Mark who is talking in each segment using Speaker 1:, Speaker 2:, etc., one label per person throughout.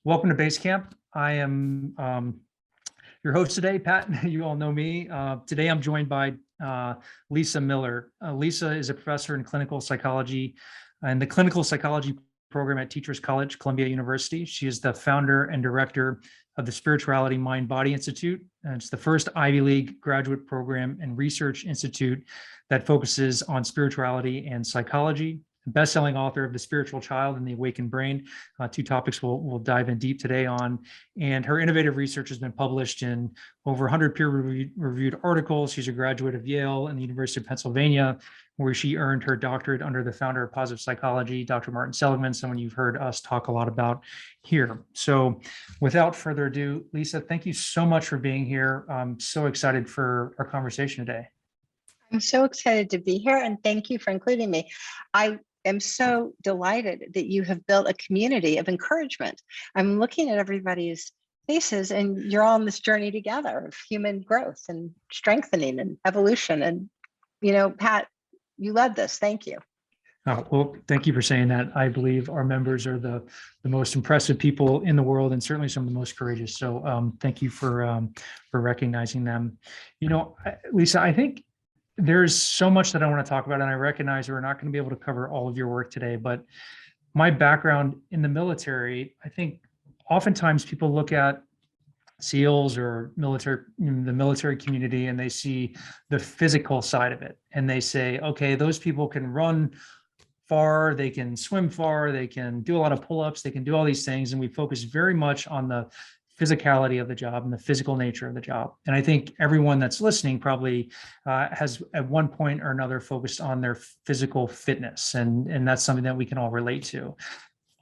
Speaker 1: Welcome to Basecamp. I am your host today, Pat. You all know me. Today I'm joined by Lisa Miller. Lisa is a professor in clinical psychology and the clinical psychology program at Teachers College, Columbia University. She is the founder and director of the Spirituality Mind Body Institute. And it's the first Ivy League graduate program and research institute that focuses on spirituality and psychology. Best-selling author of The Spiritual Child and the Awaken Brain, two topics we'll dive in deep today on. And her innovative research has been published in over 100 peer-reviewed articles. She's a graduate of Yale and the University of Pennsylvania, where she earned her doctorate under the founder of positive psychology, Dr. Martin Seligman, someone you've heard us talk a lot about here. So without further ado, Lisa, thank you so much for being here. I'm so excited for our conversation today.
Speaker 2: I'm so excited to be here, and thank you for including me. I am so delighted that you have built a community of encouragement. I'm looking at everybody's faces, and you're all on this journey together of human growth and strengthening and evolution. And, you know, Pat, you led this. Thank you.
Speaker 1: Oh, well, thank you for saying that. I believe our members are the most impressive people in the world, and certainly some of the most courageous. So thank you for recognizing them. You know, Lisa, I think there's so much that I want to talk about, and I recognize we're not going to be able to cover all of your work today, but my background in the military, I think oftentimes people look at SEALs or the military community, and they see the physical side of it. And they say, okay, those people can run far, they can swim far, they can do a lot of pull-ups, they can do all these things. And we focus very much on the physicality of the job and the physical nature of the job. And I think everyone that's listening probably has at one point or another focused on their physical fitness. And that's something that we can all relate to.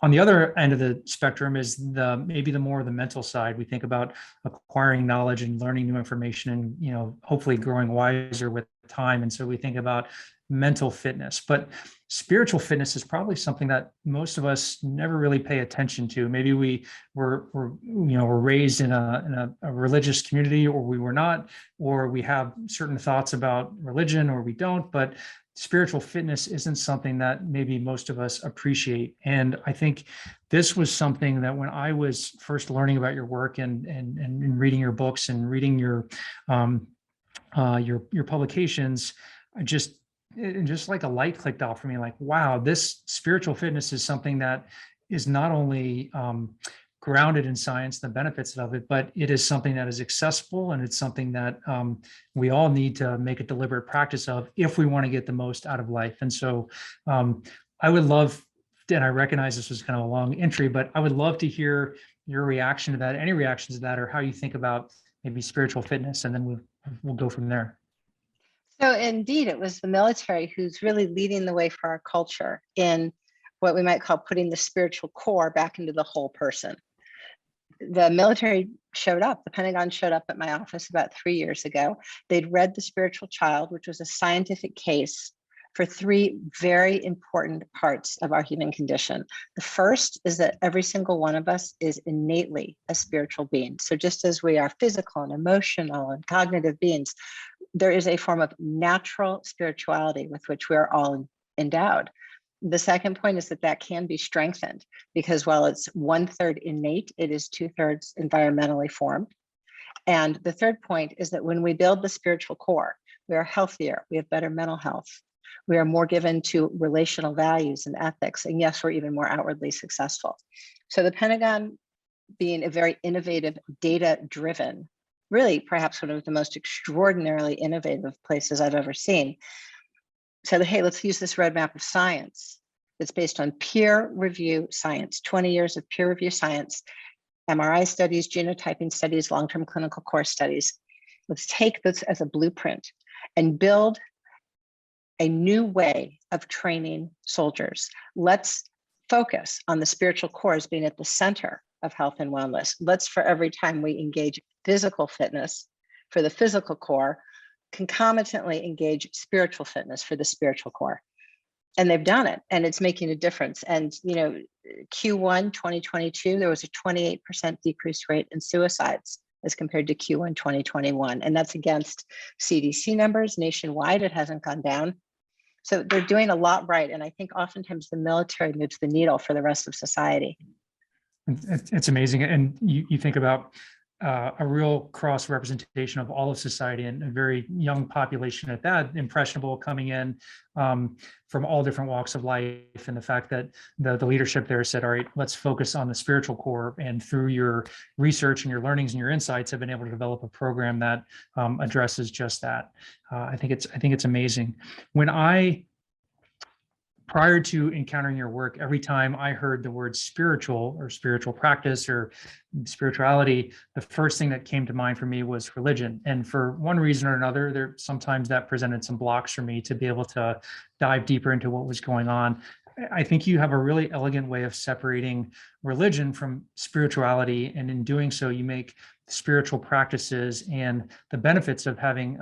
Speaker 1: On the other end of the spectrum is maybe the more the mental side. We think about acquiring knowledge and learning new information and, you know, hopefully growing wiser with time. And so we think about mental fitness, but spiritual fitness is probably something that most of us never really pay attention to. Maybe we were raised in a religious community, or we were not, or we have certain thoughts about religion, or we don't, but spiritual fitness isn't something that maybe most of us appreciate. And I think this was something that when I was first learning about your work and reading your books and reading your publications, just like a light clicked off for me, like, wow, this spiritual fitness is something that is not only grounded in science, the benefits of it, but it is something that is accessible, and it's something that we all need to make a deliberate practice of if we want to get the most out of life. And so I would love, and I recognize this was kind of a long entry, but I would love to hear your reaction to that, any reactions to that, or how you think about maybe spiritual fitness, and then we'll go from there.
Speaker 2: So indeed, it was the military who's really leading the way for our culture in what we might call putting the spiritual core back into the whole person. The military showed up, the Pentagon showed up at my office about 3 years ago. They'd read The Spiritual Child, which was a scientific case for three very important parts of our human condition. The first is that every single one of us is innately a spiritual being. So just as we are physical and emotional and cognitive beings, there is a form of natural spirituality with which we are all endowed. The second point is that can be strengthened, because while it's 1/3 innate, it is 2/3 environmentally formed. And the third point is that when we build the spiritual core, we are healthier, we have better mental health, we are more given to relational values and ethics, and yes, we're even more outwardly successful. So the Pentagon, being a very innovative, data-driven, really perhaps one of the most extraordinarily innovative places I've ever seen, said, hey, let's use this roadmap of science that's based on peer review science, 20 years of peer review science, MRI studies, genotyping studies, long-term clinical course studies. Let's take this as a blueprint and build a new way of training soldiers. Let's focus on the spiritual core as being at the center of health and wellness. Let's, for every time we engage physical fitness for the physical core, concomitantly engage spiritual fitness for the spiritual core. And they've done it, and it's making a difference. And, you know, Q1 2022, there was a 28% decrease rate in suicides as compared to Q1 2021. And that's against CDC numbers nationwide. It hasn't gone down. So they're doing a lot right. And I think oftentimes the military moves the needle for the rest of society.
Speaker 1: It's amazing. And you think about a real cross representation of all of society and a very young population at that, impressionable, coming in from all different walks of life. And the fact that the leadership there said, all right, let's focus on the spiritual core. And through your research and your learnings and your insights, have been able to develop a program that addresses just that. I think it's amazing. Prior to encountering your work, every time I heard the word spiritual or spiritual practice or spirituality, the first thing that came to mind for me was religion. And for one reason or another, sometimes that presented some blocks for me to be able to dive deeper into what was going on. I think you have a really elegant way of separating religion from spirituality. And in doing so, you make spiritual practices and the benefits of having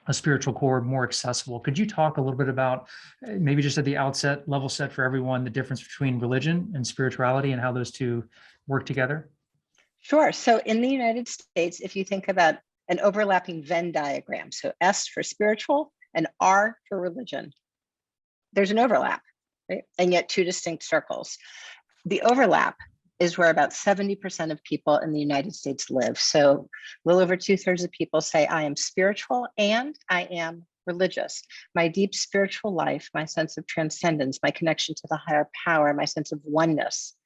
Speaker 1: a spiritual core more accessible. Could you talk a little bit about, maybe just at the outset, level set for everyone, the difference between religion and spirituality and how those two work together?
Speaker 2: Sure. So in the United States, if you think about an overlapping Venn diagram, so S for spiritual and R for religion, there's an overlap, right? And yet two distinct circles. The overlap is where about 70% of people in the United States live. So a little over 2/3 of people say, I am spiritual and I am religious. My deep spiritual life, my sense of transcendence, my connection to the higher power, my sense of oneness,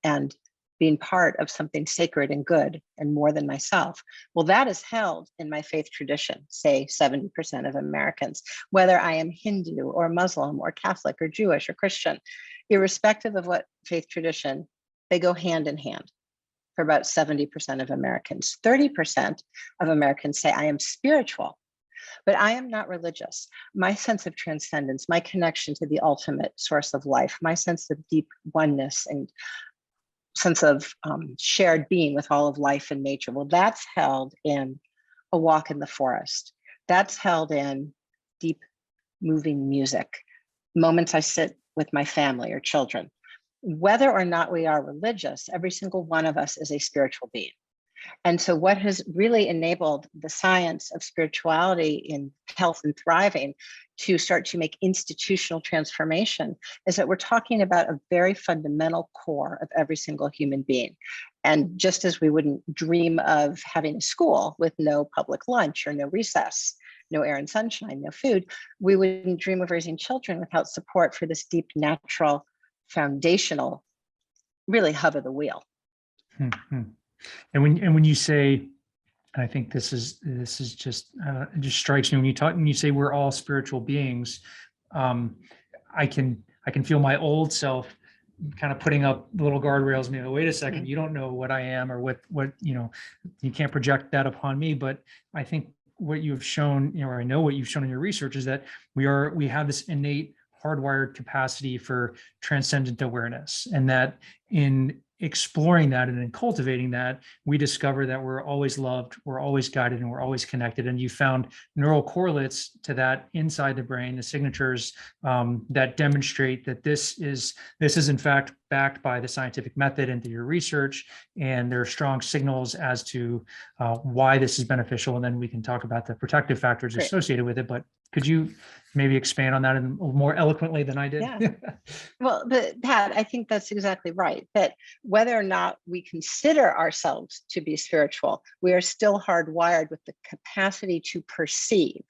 Speaker 2: and being part of something sacred and good and more than myself. Well, that is held in my faith tradition, say 70% of Americans, whether I am Hindu or Muslim or Catholic or Jewish or Christian, irrespective of what faith tradition, they go hand in hand for about 70% of Americans. 30% of Americans say, I am spiritual, but I am not religious. My sense of transcendence, my connection to the ultimate source of life, my sense of deep oneness and sense of shared being with all of life and nature, well, that's held in a walk in the forest. That's held in deep, moving music, moments I sit with my family or children. Whether or not we are religious, every single one of us is a spiritual being. And so what has really enabled the science of spirituality in health and thriving to start to make institutional transformation is that we're talking about a very fundamental core of every single human being. And just as we wouldn't dream of having a school with no public lunch or no recess, no air and sunshine, no food, we wouldn't dream of raising children without support for this deep, natural, foundational, really hub of the wheel.
Speaker 1: Mm-hmm. And when you say, and I think this is just it just strikes me when you say we're all spiritual beings, I can feel my old self kind of putting up little guardrails. Maybe, wait a second, you don't know what I am or what you can't project that upon me. But I think what you've shown, or I know what you've shown in your research, is that we have this innate hardwired capacity for transcendent awareness, and that in exploring that and in cultivating that, we discover that we're always loved, we're always guided, and we're always connected. And you found neural correlates to that inside the brain, the signatures that demonstrate that this is in fact backed by the scientific method into your research, and there are strong signals as to why this is beneficial. And then we can talk about the protective factors associated with it. But could you maybe expand on that more eloquently than I did?
Speaker 2: Yeah. Well, but Pat, I think that's exactly right. That whether or not we consider ourselves to be spiritual, we are still hardwired with the capacity to perceive,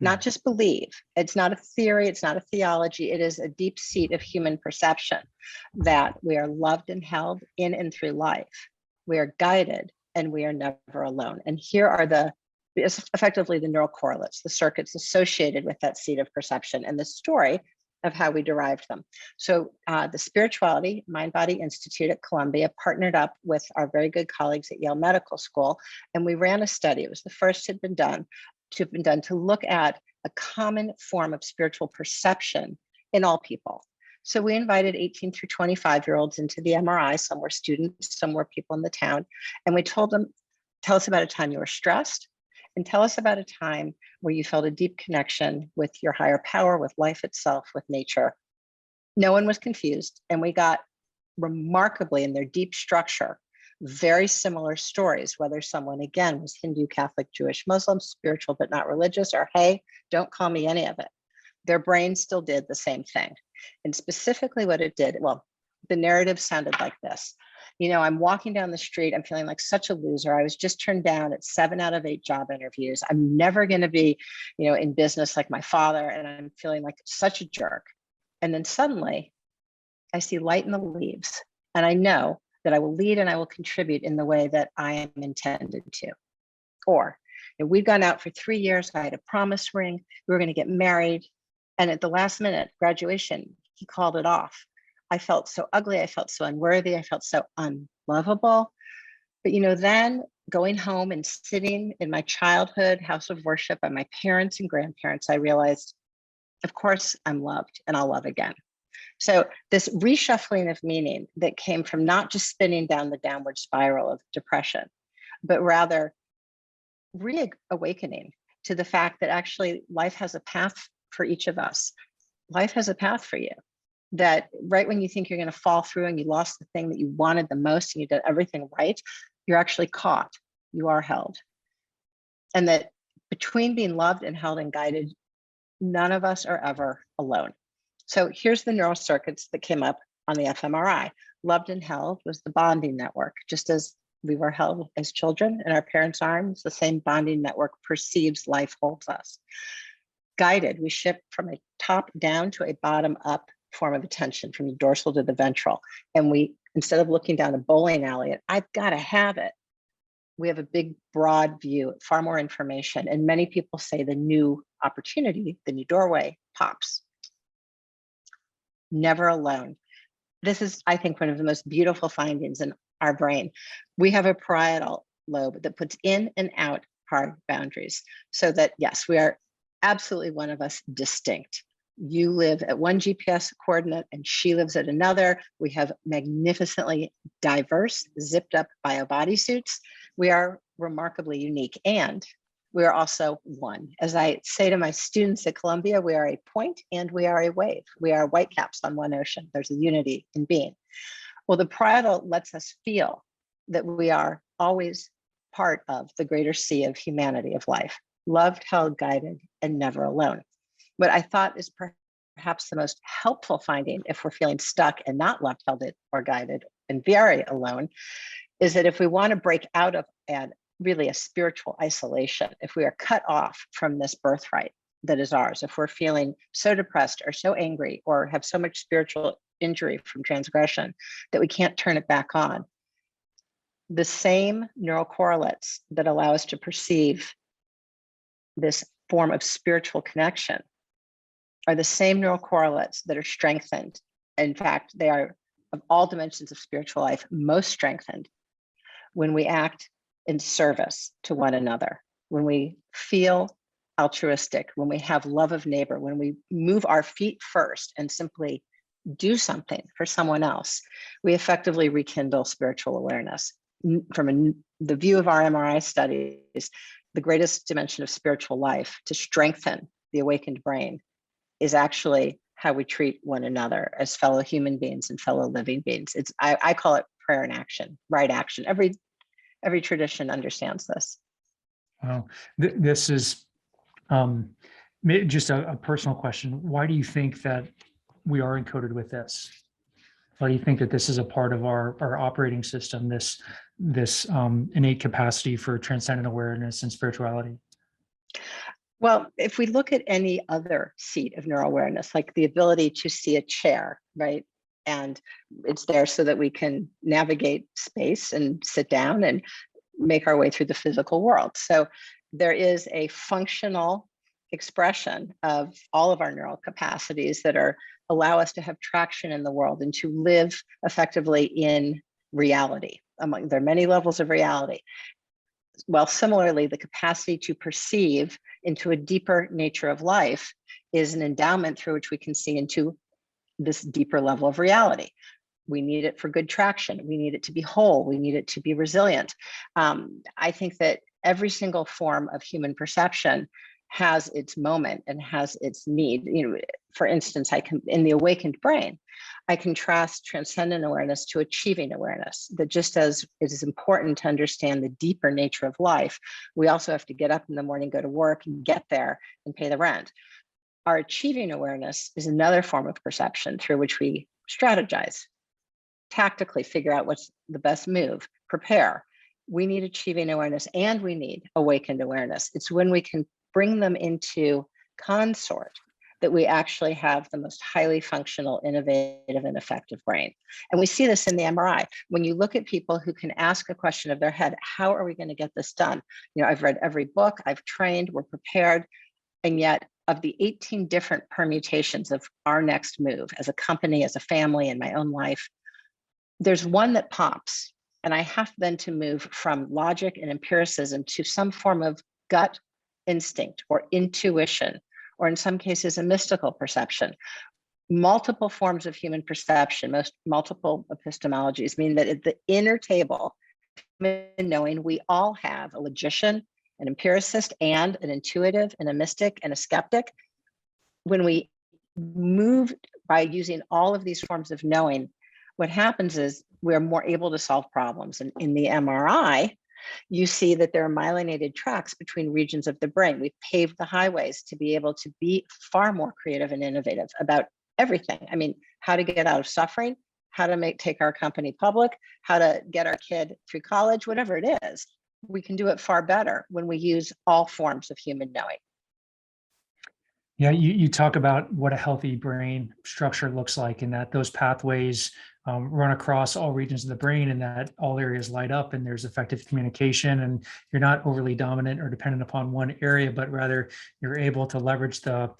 Speaker 2: not just believe. It's not a theory, it's not a theology, it is a deep seat of human perception that we are loved and held in and through life. We are guided and we are never alone. And here are effectively the neural correlates, the circuits associated with that seat of perception and the story of how we derived them. So the Spirituality Mind Body Institute at Columbia partnered up with our very good colleagues at Yale Medical School, and we ran a study. It was the first to have been done to look at a common form of spiritual perception in all people. So we invited 18 through 25-year-olds into the MRI. Some were students, some were people in the town, and we told them, tell us about a time you were stressed, and tell us about a time where you felt a deep connection with your higher power, with life itself, with nature. No one was confused. And we got remarkably, in their deep structure, very similar stories, whether someone, again, was Hindu, Catholic, Jewish, Muslim, spiritual, but not religious, or hey, don't call me any of it. Their brain still did the same thing. And specifically what it did, well, the narrative sounded like this. I'm walking down the street. I'm feeling like such a loser. I was just turned down at 7 out of 8 job interviews. I'm never going to be, in business like my father. And I'm feeling like such a jerk. And then suddenly I see light in the leaves. And I know that I will lead and I will contribute in the way that I am intended to. Or we'd gone out for 3 years. I had a promise ring. We were going to get married. And at the last minute, graduation, he called it off. I felt so ugly. I felt so unworthy. I felt so unlovable. But, then going home and sitting in my childhood house of worship by my parents and grandparents, I realized, of course, I'm loved and I'll love again. So this reshuffling of meaning that came from not just spinning down the downward spiral of depression, but rather reawakening to the fact that actually life has a path for each of us. Life has a path for you. That right when you think you're going to fall through and you lost the thing that you wanted the most and you did everything right, you're actually caught. You are held. And that between being loved and held and guided, none of us are ever alone. So here's the neural circuits that came up on the fMRI. Loved and held was the bonding network. Just as we were held as children in our parents' arms, the same bonding network perceives life holds us. Guided, we shift from a top down to a bottom up form of attention, from the dorsal to the ventral. And we, instead of looking down a bowling alley, I've got to have it, we have a big, broad view, far more information. And many people say the new opportunity, the new doorway pops. Never alone. This is, I think, one of the most beautiful findings in our brain. We have a parietal lobe that puts in and out hard boundaries, so that, yes, we are absolutely one of us distinct. You live at one GPS coordinate and she lives at another. We have magnificently diverse, zipped up bio bodysuits. We are remarkably unique, and we are also one. As I say to my students at Columbia, we are a point and we are a wave. We are whitecaps on one ocean. There's a unity in being. Well, the parietal lets us feel that we are always part of the greater sea of humanity, of life, loved, held, guided, and never alone. What I thought is perhaps the most helpful finding, if we're feeling stuck and not loved, held, or guided, and very alone, is that if we want to break out of really a spiritual isolation, if we are cut off from this birthright that is ours, if we're feeling so depressed or so angry or have so much spiritual injury from transgression that we can't turn it back on, the same neural correlates that allow us to perceive this form of spiritual connection are the same neural correlates that are strengthened. In fact, they are, of all dimensions of spiritual life, most strengthened when we act in service to one another, when we feel altruistic, when we have love of neighbor, when we move our feet first and simply do something for someone else, we effectively rekindle spiritual awareness. From the view of our MRI studies, the greatest dimension of spiritual life to strengthen the awakened brain is actually how we treat one another as fellow human beings and fellow living beings. I call it prayer in action, right action. Every tradition understands this.
Speaker 1: Wow. This is just a personal question. Why do you think that we are encoded with this? Why do you think that this is a part of our operating system, this innate capacity for transcendent awareness and spirituality?
Speaker 2: Well, if we look at any other seat of neural awareness, like the ability to see a chair, right? And it's there so that we can navigate space and sit down and make our way through the physical world. So there is a functional expression of all of our neural capacities that allow us to have traction in the world and to live effectively in reality. There are many levels of reality. Well, similarly, the capacity to perceive into a deeper nature of life is an endowment through which we can see into this deeper level of reality. We need it for good traction. We need it to be whole. We need it to be resilient. I think that every single form of human perception has its moment and has its need. For instance, in the awakened brain, I contrast transcendent awareness to achieving awareness. That just as it is important to understand the deeper nature of life, we also have to get up in the morning, go to work, and get there and pay the rent. Our achieving awareness is another form of perception through which we strategize. tactically figure out what's the best move, prepare. We need achieving awareness and we need awakened awareness. It's when we can bring them into consort that we actually have the most highly functional, innovative, and effective brain. And we see this in the MRI. When you look at people who can ask a question of their head, how are we going to get this done? You know, I've read every book, I've trained, we're prepared, and yet of the 18 different permutations of our next move as a company, as a family, in my own life, there's one that pops. And I have then to move from logic and empiricism to some form of gut instinct or intuition, or in some cases, a mystical perception. Multiple forms of human perception, multiple epistemologies mean that at the inner table, knowing we all have a logician, an empiricist, and an intuitive, and a mystic, and a skeptic. When we move by using all of these forms of knowing, what happens is we're more able to solve problems. And in the MRI, you see that there are myelinated tracks between regions of the brain. We've paved the highways to be able to be far more creative and innovative about everything. I mean, how to get out of suffering, how to take our company public, how to get our kid through college, whatever it is. We can do it far better when we use all forms of human knowing.
Speaker 1: Yeah, you talk about what a healthy brain structure looks like, and that those pathways run across all regions of the brain, and that all areas light up, and there's effective communication, and you're not overly dominant or dependent upon one area, but rather you're able to leverage the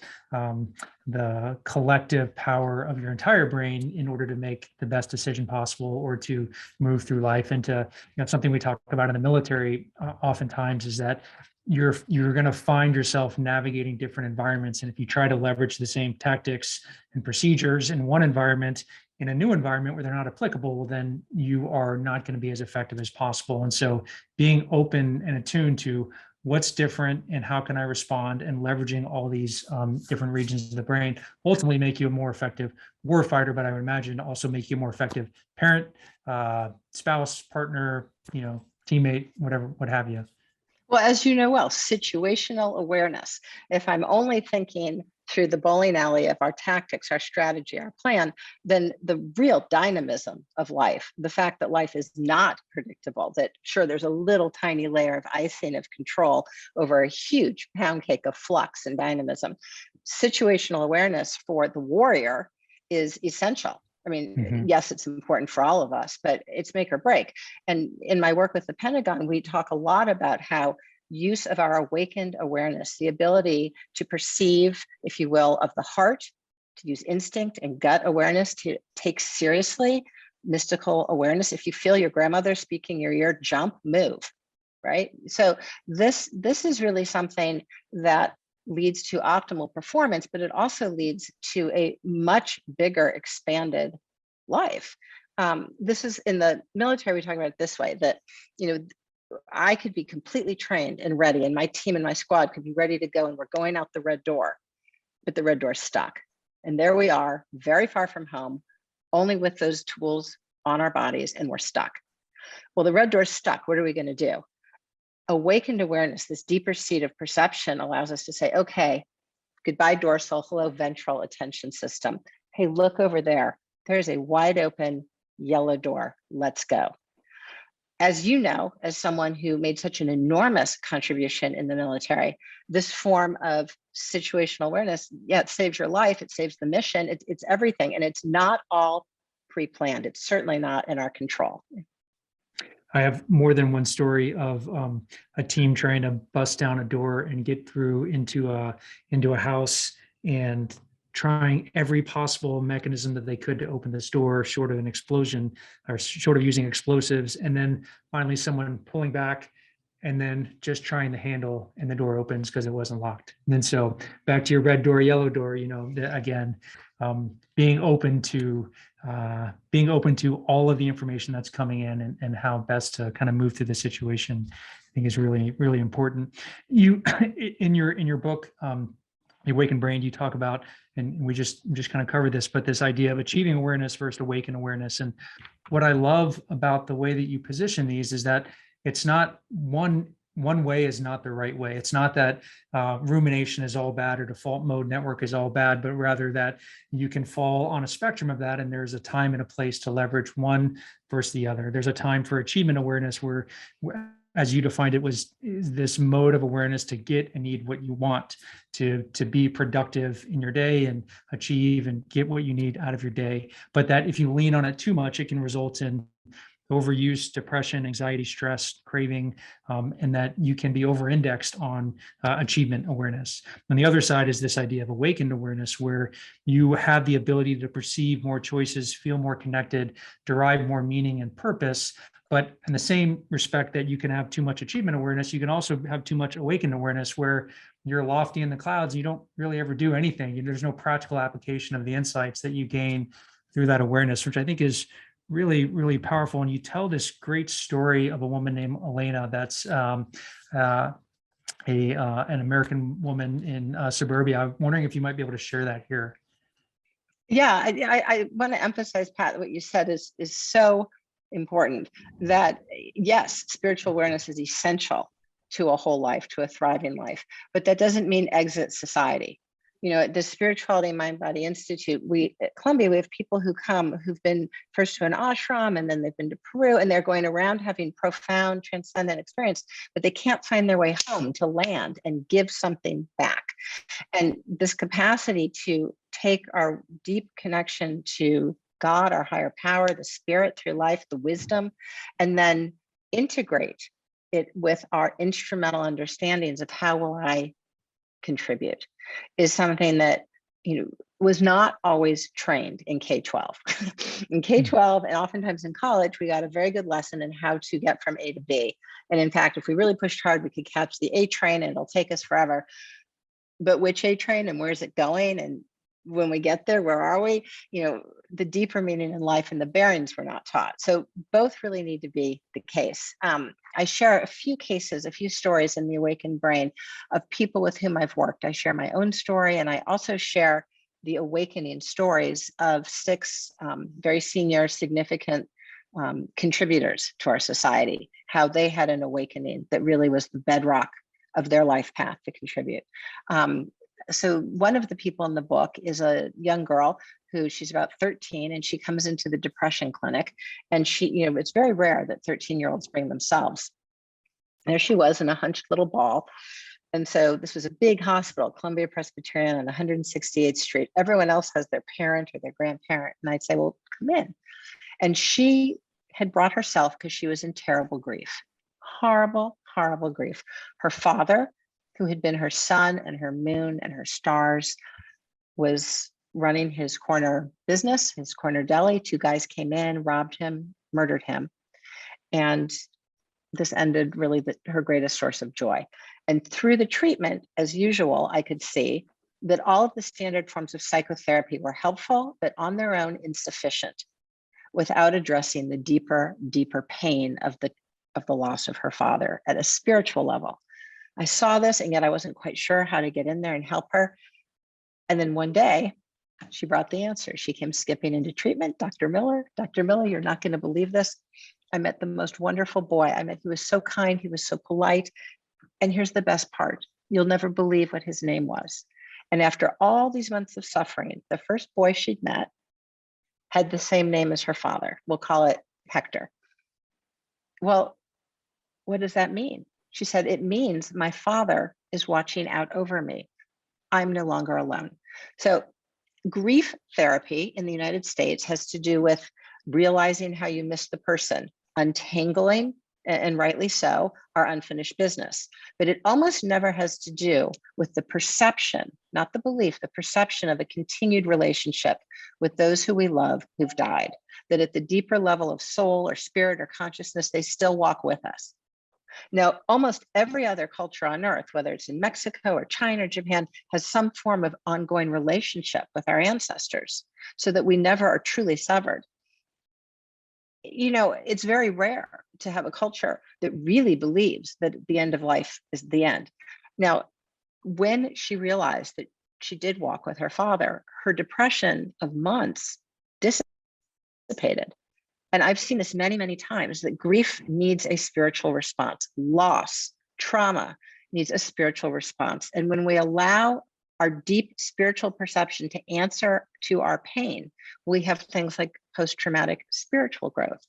Speaker 1: collective power of your entire brain in order to make the best decision possible, or to move through life. And to, something we talk about in the military oftentimes is that you're going to find yourself navigating different environments. And if you try to leverage the same tactics and procedures in one environment, in a new environment where they're not applicable, then you are not going to be as effective as possible. And so being open and attuned to what's different and how can I respond, and leveraging all these different regions of the brain ultimately make you a more effective warfighter, but I would imagine also make you a more effective parent, spouse, partner, teammate, whatever, what have you.
Speaker 2: Well, as you know well, situational awareness. If I'm only thinking through the bowling alley of our tactics, our strategy, our plan, then the real dynamism of life, the fact that life is not predictable, that sure, there's a little tiny layer of icing of control over a huge pound cake of flux and dynamism. Situational awareness for the warrior is essential. I mean, yes, it's important for all of us, but it's make or break. And in my work with the Pentagon, we talk a lot about how use of our awakened awareness, the ability to perceive, if you will, of the heart, to use instinct and gut awareness, to take seriously mystical awareness. If you feel your grandmother speaking your ear, jump, move, right? So this is really something that leads to optimal performance, but it also leads to a much bigger, expanded life. This is in the military, we talk about it this way, that, I could be completely trained and ready, and my team and my squad could be ready to go, and we're going out the red door, but the red door's stuck. And there we are, very far from home, only with those tools on our bodies, and we're stuck. Well, the red door's stuck. What are we going to do? Awakened awareness, this deeper seat of perception, allows us to say, okay, goodbye dorsal, hello ventral attention system. Hey, look over there. There's a wide open yellow door. Let's go. As you know, as someone who made such an enormous contribution in the military, this form of situational awareness, it saves your life, it saves the mission, it's everything. And it's not all pre-planned. It's certainly not in our control.
Speaker 1: I have more than one story of a team trying to bust down a door and get through into a house, and trying every possible mechanism that they could to open this door, short of an explosion or short of using explosives. And then finally someone pulling back and then just trying the handle, and the door opens because it wasn't locked. And then so back to your red door, yellow door, again, being open to all of the information that's coming in, and how best to kind of move through the situation, I think is really, really important. You, in your book, Awaken Brain, you talk about, and we just kind of covered this, but this idea of achieving awareness versus awaken awareness. And what I love about the way that you position these is that it's not one one way is not the right way. It's not that rumination is all bad or default mode network is all bad, but rather that you can fall on a spectrum of that. And there's a time and a place to leverage one versus the other. There's a time for achievement awareness where, as you defined it, was this mode of awareness to get and need what you want to be productive in your day and achieve and get what you need out of your day. But that if you lean on it too much, it can result in overuse, depression, anxiety, stress, craving, and that you can be over-indexed on achievement awareness. On the other side is this idea of awakened awareness, where you have the ability to perceive more choices, feel more connected, derive more meaning and purpose. But in the same respect that you can have too much achievement awareness, you can also have too much awakened awareness, where you're lofty in the clouds and you don't really ever do anything. There's no practical application of the insights that you gain through that awareness, which I think is really, really powerful. And you tell this great story of a woman named Elena that's an American woman in suburbia. I'm wondering if you might be able to share that here.
Speaker 2: Yeah, I want to emphasize, Pat, what you said is so important, that yes, spiritual awareness is essential to a whole life, to a thriving life, but that doesn't mean exit society. At the Spirituality Mind Body Institute, at Columbia, we have people who come who've been first to an ashram and then they've been to Peru, and they're going around having profound transcendent experience, but they can't find their way home to land and give something back. And this capacity to take our deep connection to God, our higher power, the spirit through life, the wisdom, and then integrate it with our instrumental understandings of how will I contribute, is something that was not always trained in K-12. In K-12 and oftentimes in college, we got a very good lesson in how to get from A to B. And in fact, if we really pushed hard, we could catch the A train and it'll take us forever. But which A train and where's it going? And when we get there, where are we? The deeper meaning in life and the bearings were not taught. So both really need to be the case. I share a few stories in the Awaken Brain of people with whom I've worked. I share my own story, and I also share the awakening stories of 6 very senior, significant contributors to our society, how they had an awakening that really was the bedrock of their life path to contribute. So one of the people in the book is a young girl she's about 13, and she comes into the depression clinic, and it's very rare that 13-year-olds bring themselves. There she was in a hunched little ball. And so this was a big hospital, Columbia Presbyterian on 168th Street. Everyone else has their parent or their grandparent. And I'd say, well, come in. And she had brought herself because she was in terrible grief, horrible, horrible grief. Her father, who had been her sun and her moon and her stars, was running his corner business, his corner deli. 2 guys came in, robbed him, murdered him. And this ended really her greatest source of joy. And through the treatment, as usual, I could see that all of the standard forms of psychotherapy were helpful, but on their own insufficient, without addressing the deeper, deeper pain of the loss of her father at a spiritual level. I saw this, and yet I wasn't quite sure how to get in there and help her. And then one day, she brought the answer. She came skipping into treatment. Dr. Miller, you're not going to believe this. I met the most wonderful boy. He was so kind. He was so polite. And here's the best part. You'll never believe what his name was. And after all these months of suffering, the first boy she'd met had the same name as her father. We'll call it Hector. Well, what does that mean? She said, it means my father is watching out over me. I'm no longer alone. So grief therapy in the United States has to do with realizing how you miss the person, untangling, and rightly so, our unfinished business. But it almost never has to do with the perception, not the belief, the perception of a continued relationship with those who we love who've died, that at the deeper level of soul or spirit or consciousness, they still walk with us. Now, almost every other culture on earth, whether it's in Mexico or China or Japan, has some form of ongoing relationship with our ancestors so that we never are truly severed. It's very rare to have a culture that really believes that the end of life is the end. Now, when she realized that she did walk with her father, her depression of months dissipated. And I've seen this many, many times, that grief needs a spiritual response. Loss Trauma needs a spiritual response. And when we allow our deep spiritual perception to answer to our pain, we have things like post-traumatic spiritual growth.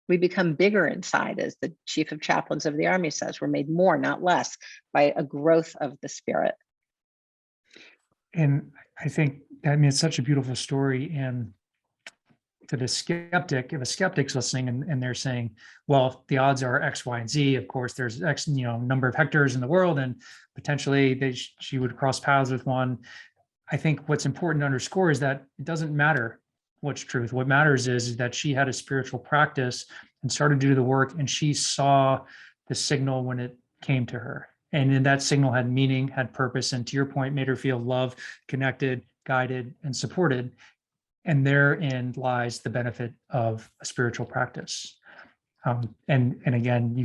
Speaker 2: We become bigger inside, as the chief of chaplains of the Army says. We're made more, not less, by a growth of the spirit.
Speaker 1: And I think, I mean, it's such a beautiful story. And to the skeptic, if a skeptic's listening and they're saying, well, the odds are X, Y, and Z, of course, there's X, number of hectares in the world, and potentially she would cross paths with one. I think what's important to underscore is that it doesn't matter what's truth. What matters is that she had a spiritual practice and started to do the work, and she saw the signal when it came to her. And then that signal had meaning, had purpose, and to your point, made her feel loved, connected, guided, and supported. And therein lies the benefit of a spiritual practice. And again,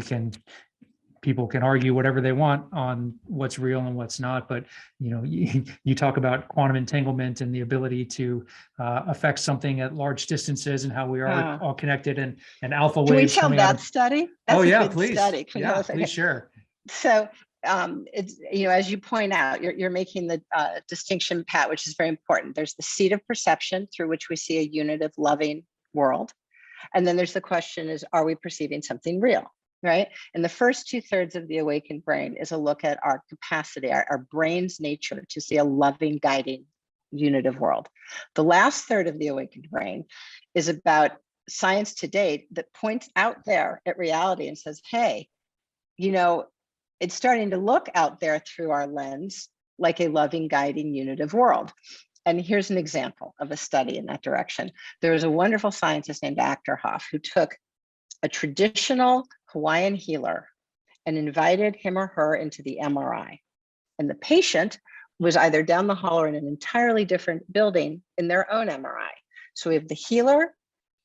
Speaker 1: people can argue whatever they want on what's real and what's not, but you talk about quantum entanglement and the ability to affect something at large distances and how we are all connected, and alpha
Speaker 2: Can we
Speaker 1: waves
Speaker 2: tell
Speaker 1: coming out
Speaker 2: that
Speaker 1: of.
Speaker 2: study? That's
Speaker 1: Oh
Speaker 2: a
Speaker 1: yeah,
Speaker 2: good
Speaker 1: please.
Speaker 2: study.
Speaker 1: Yeah, please share.
Speaker 2: So it's, as you point out, you're making the distinction, Pat, which is very important. There's the seat of perception through which we see a unitive, loving world. And then there's the question is, are we perceiving something real, right? And the first 2/3 of the Awakened Brain is a look at our capacity, our brain's nature to see a loving, guiding, unitive world. The last third of the Awakened Brain is about science to date that points out there at reality and says, hey, it's starting to look out there through our lens like a loving, guiding, unitive world. And here's an example of a study in that direction. There was a wonderful scientist named Achterhoff who took a traditional Hawaiian healer and invited him or her into the MRI. And the patient was either down the hall or in an entirely different building in their own MRI. So we have the healer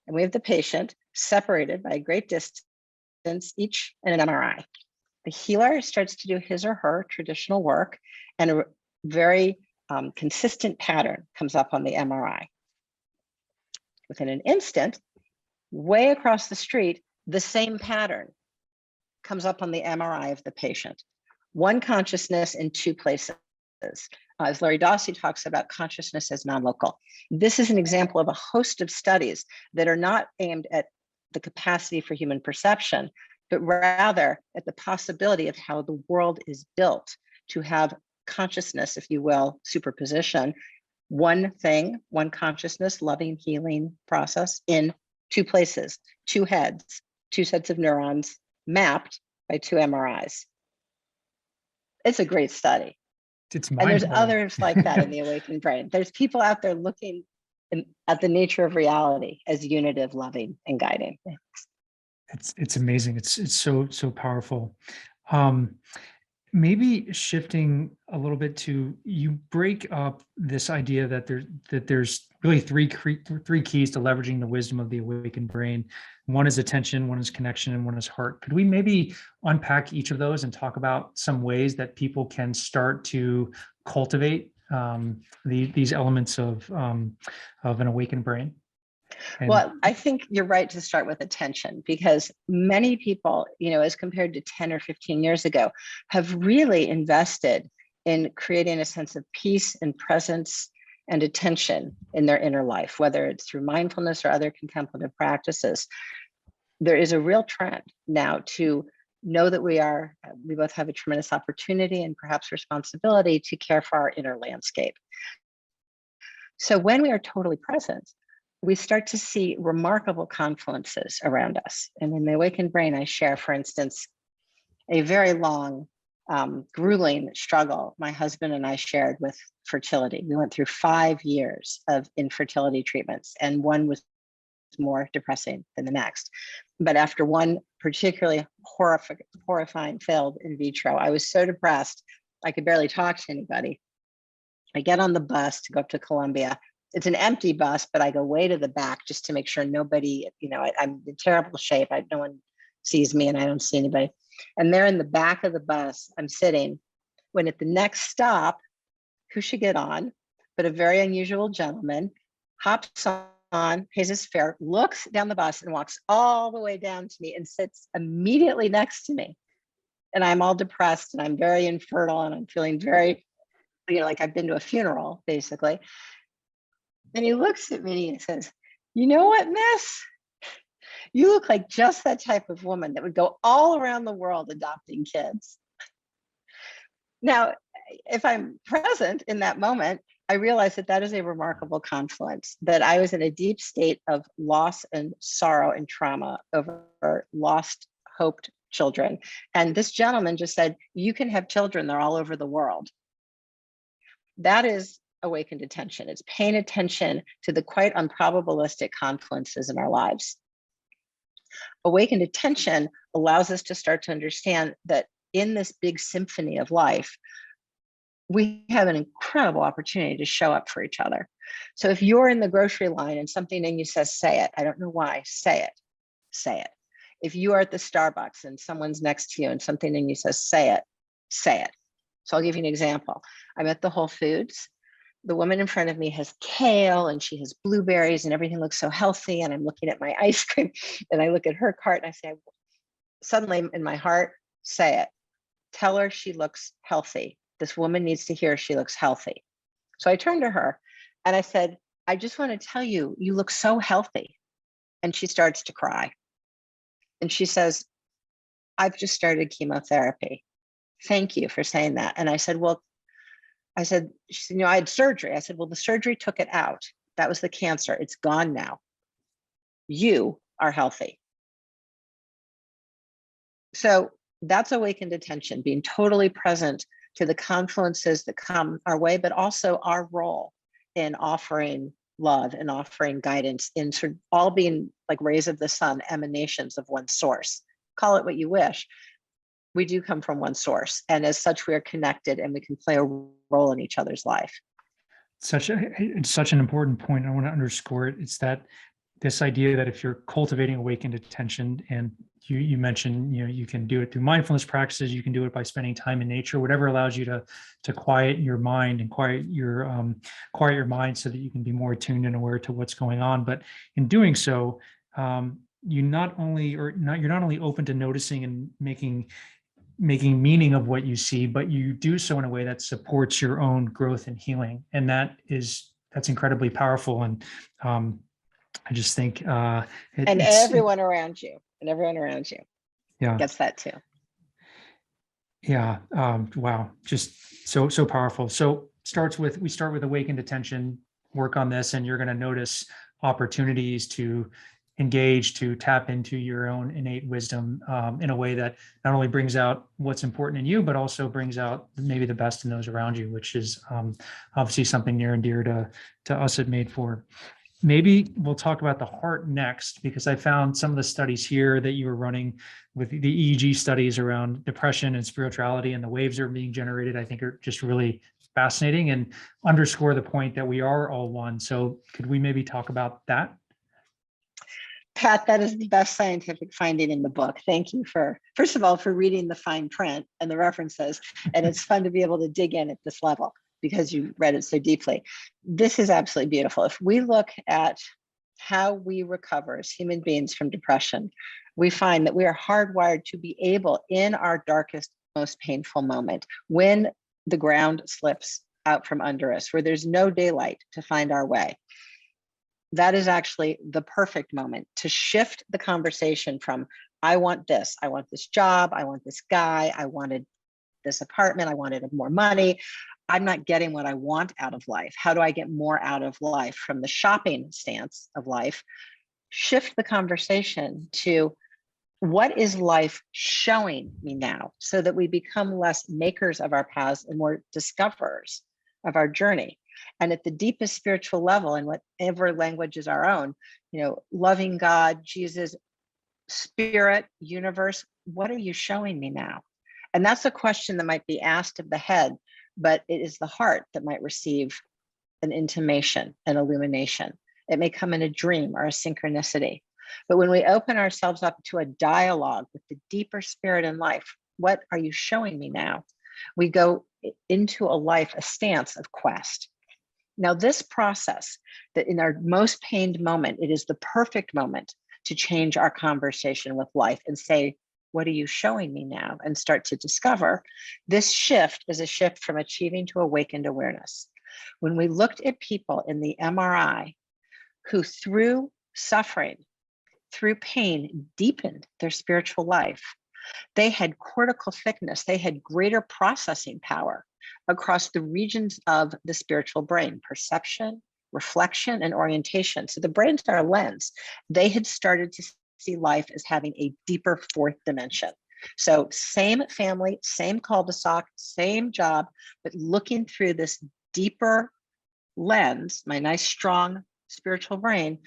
Speaker 2: and we have the patient separated by a great distance, each in an MRI. The healer starts to do his or her traditional work, and a very consistent pattern comes up on the MRI. Within an instant, way across the street, the same pattern comes up on the MRI of the patient. One consciousness in two places. As Larry Dossett talks about, consciousness as non-local. This is an example of a host of studies that are not aimed at the capacity for human perception, but rather at the possibility of how the world is built to have consciousness, if you will, superposition, one thing, one consciousness, loving, healing process in two places, two heads, two sets of neurons mapped by two MRIs. It's a great study. And there's others like that in the Awakened Brain. There's people out there looking at the nature of reality as unitive, loving, and guiding.
Speaker 1: It's amazing. It's so powerful. Maybe shifting a little bit to, you break up this idea that there's really three keys to leveraging the wisdom of the Awakened Brain. One is attention, one is connection, and one is heart. Could we maybe unpack each of those and talk about some ways that people can start to cultivate these elements of an awakened brain?
Speaker 2: Well, I think you're right to start with attention, because many people, as compared to 10 or 15 years ago, have really invested in creating a sense of peace and presence and attention in their inner life, whether it's through mindfulness or other contemplative practices. There is a real trend now to know that we both have a tremendous opportunity and perhaps responsibility to care for our inner landscape. So when we are totally present, we start to see remarkable confluences around us. And in the Awakened Brain, I share, for instance, a very long, grueling struggle my husband and I shared with fertility. We went through 5 years of infertility treatments, and one was more depressing than the next. But after one particularly horrifying failed in vitro, I was so depressed, I could barely talk to anybody. I get on the bus to go up to Columbia. It's an empty bus, but I go way to the back just to make sure nobody, I'm in terrible shape. No one sees me and I don't see anybody. And there in the back of the bus, I'm sitting, when at the next stop, who should get on but a very unusual gentleman, hops on, pays his fare, looks down the bus and walks all the way down to me and sits immediately next to me. and I'm all depressed and I'm very infertile and I'm feeling very, like I've been to a funeral, basically. And he looks at me and he says, "You know what, miss? You look like just that type of woman that would go all around the world adopting kids." Now, if I'm present in that moment, I realize that that is a remarkable confluence, that I was in a deep state of loss and sorrow and trauma over lost, hoped children. And this gentleman just said, "You can have children, they're all over the world." That is awakened attention. It's paying attention to the quite unprobabilistic confluences in our lives. Awakened attention allows us to start to understand that in this big symphony of life, we have an incredible opportunity to show up for each other. So if you're in the grocery line and something in you says, "Say it," I don't know why, say it, say it. If you are at the Starbucks and someone's next to you and something in you says, "Say it," say it. So I'll give you an example. I'm at the Whole Foods. The woman in front of me has kale and she has blueberries and everything looks so healthy. And I'm looking at my ice cream and I look at her cart and I say, suddenly in my heart, say it. Tell her she looks healthy. This woman needs to hear she looks healthy. So I turned to her and I said, "I just want to tell you, you look so healthy." And she starts to cry. And she says, "I've just started chemotherapy. Thank you for saying that." And I said, she said, "I had surgery." I said, "Well, the surgery took it out. That was the cancer. It's gone now. You are healthy." So that's awakened attention, being totally present to the confluences that come our way, but also our role in offering love and offering guidance, in sort of all being like rays of the sun, emanations of one source. Call it what you wish. We do come from one source. And as such, we are connected and we can play a role in each other's life.
Speaker 1: It's such an important point. I want to underscore it. It's that this idea that if you're cultivating awakened attention, and you mentioned, you can do it through mindfulness practices, you can do it by spending time in nature, whatever allows you to quiet your mind and quiet your mind so that you can be more attuned and aware to what's going on. But in doing so, you're not only open to noticing and making meaning of what you see, but you do so in a way that supports your own growth and healing. And that's incredibly powerful. And I just think
Speaker 2: everyone around you
Speaker 1: yeah,
Speaker 2: gets that too.
Speaker 1: Yeah. Wow. Just so powerful. So we start with awakened attention, work on this, and you're going to notice opportunities to engage, to tap into your own innate wisdom in a way that not only brings out what's important in you, but also brings out maybe the best in those around you, which is obviously something near and dear to us at Madefor. Maybe we'll talk about the heart next, because I found some of the studies here that you were running with the EEG studies around depression and spirituality, and the waves that are being generated, I think are just really fascinating and underscore the point that we are all one. So could we maybe talk about that?
Speaker 2: Pat, that is the best scientific finding in the book. Thank you first of all, for reading the fine print and the references. And it's fun to be able to dig in at this level because you read it so deeply. This is absolutely beautiful. If we look at how we recover as human beings from depression, we find that we are hardwired to be able, in our darkest, most painful moment, when the ground slips out from under us, where there's no daylight to find our way, that is actually the perfect moment to shift the conversation from, I want this job, I want this guy, I wanted this apartment, I wanted more money, I'm not getting what I want out of life. How do I get more out of life? From the shopping stance of life, shift the conversation to, what is life showing me now, so that we become less makers of our paths and more discoverers of our journey. And at the deepest spiritual level, in whatever language is our own, loving God, Jesus, spirit, universe, what are you showing me now? And that's a question that might be asked of the head, but it is the heart that might receive an intimation, an illumination. It may come in a dream or a synchronicity. But when we open ourselves up to a dialogue with the deeper spirit in life, what are you showing me now? We go into a life, a stance of quest. Now, this process, that in our most pained moment, it is the perfect moment to change our conversation with life and say, What are you showing me now? And start to discover this shift is a shift from achieving to awakened awareness. When we looked at people in the MRI who through suffering, through pain, deepened their spiritual life, they had cortical thickness, they had greater processing power across the regions of the spiritual brain, perception, reflection, and orientation. So the brain's our lens. They had started to see life as having a deeper fourth dimension. So same family, same cul-de-sac, same job, but looking through this deeper lens, my nice, strong spiritual brain,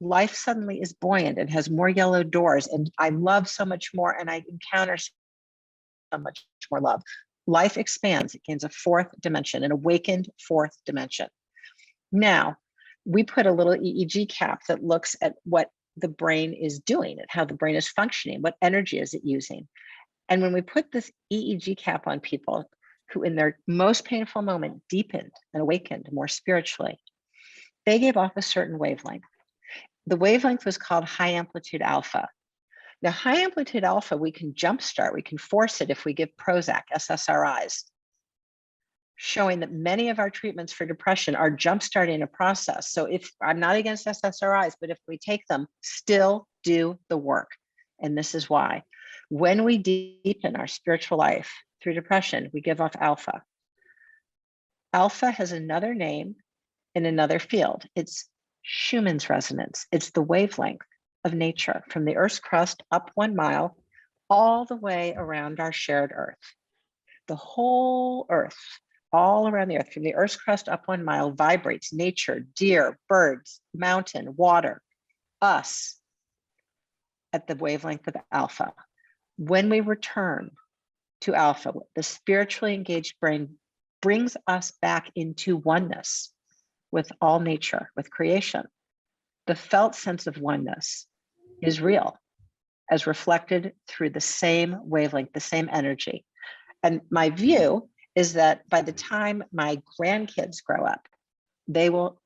Speaker 2: life suddenly is buoyant and has more yellow doors. And I love so much more, and I encounter so much more love. Life expands, it gains a fourth dimension, an awakened fourth dimension. Now, we put a little EEG cap that looks at what the brain is doing and how the brain is functioning, what energy is it using. And when we put this EEG cap on people who in their most painful moment deepened and awakened more spiritually, they gave off a certain wavelength. The wavelength was called high amplitude alpha. Now, high amplitude alpha, we can jumpstart, we can force it if we give Prozac, SSRIs, showing that many of our treatments for depression are jumpstarting a process. So if I'm not against SSRIs, but if we take them, still do the work. And this is why. When we deepen our spiritual life through depression, we give off alpha. Alpha has another name in another field. It's Schumann's resonance. It's the wavelength of nature from the Earth's crust up 1 mile, all the way around our shared Earth. The whole Earth, all around the Earth, from the Earth's crust up 1 mile, vibrates nature, deer, birds, mountain, water, us at the wavelength of alpha. When we return to alpha, the spiritually engaged brain brings us back into oneness with all nature, with creation. The felt sense of oneness is real, as reflected through the same wavelength, the same energy. And my view is that by the time my grandkids grow up, they will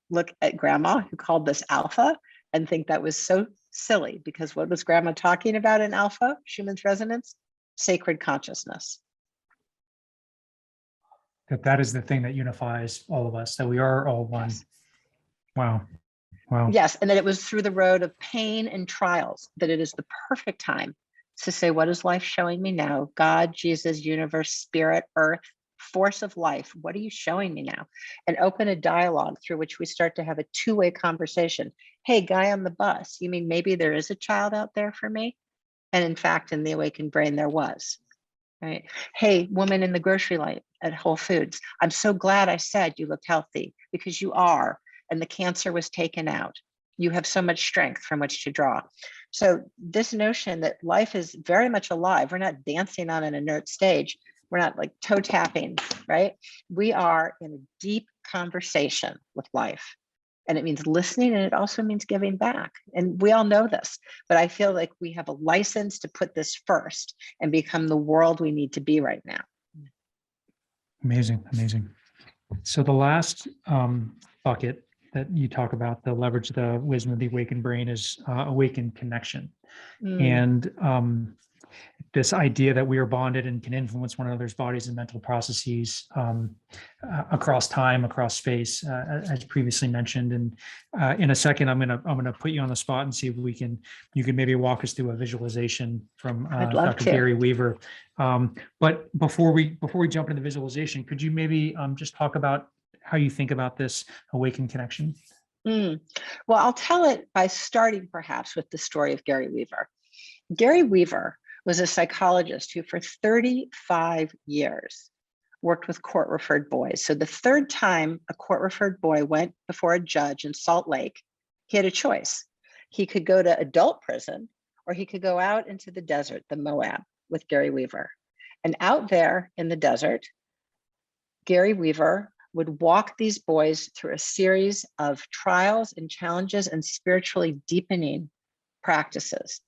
Speaker 2: look at grandma who called this alpha and think that was so silly, because what was grandma talking about in alpha, Schumann's resonance? Sacred consciousness.
Speaker 1: That is the thing that unifies all of us, that we are all one.
Speaker 2: Yes.
Speaker 1: Wow. Wow.
Speaker 2: Yes, and that it was through the road of pain and trials that it is the perfect time to say, what is life showing me now? God, Jesus, universe, spirit, earth, force of life, what are you showing me now? And open a dialogue through which we start to have a two-way conversation. Hey, guy on the bus, you mean maybe there is a child out there for me? And in fact, in the Awakened Brain, there was. Right? Hey, woman in the grocery line at Whole Foods, I'm so glad I said you looked healthy, because you are, and the cancer was taken out. You have so much strength from which to draw. So this notion that life is very much alive, we're not dancing on an inert stage, we're not like toe tapping, right? We are in a deep conversation with life. And it means listening, and it also means giving back. And we all know this, but I feel like we have a license to put this first and become the world we need to be right now.
Speaker 1: Amazing, amazing. So the last bucket that you talk about, the leverage the wisdom of the awakened brain, is awaken connection. And this idea that we are bonded and can influence one another's bodies and mental processes across time, across space, as previously mentioned. And in a second, I'm gonna put you on the spot and see if you can maybe walk us through a visualization from Dr. Gary Weaver. But before we jump into the visualization, could you maybe just talk about how you think about this awakened connection?
Speaker 2: Well, I'll tell it by starting perhaps with the story of Gary Weaver. Gary Weaver was a psychologist who for 35 years worked with court-referred boys. So the third time a court-referred boy went before a judge in Salt Lake, he had a choice. He could go to adult prison, or he could go out into the desert, the Moab, with Gary Weaver. And out there in the desert, Gary Weaver would walk these boys through a series of trials and challenges and spiritually deepening practices.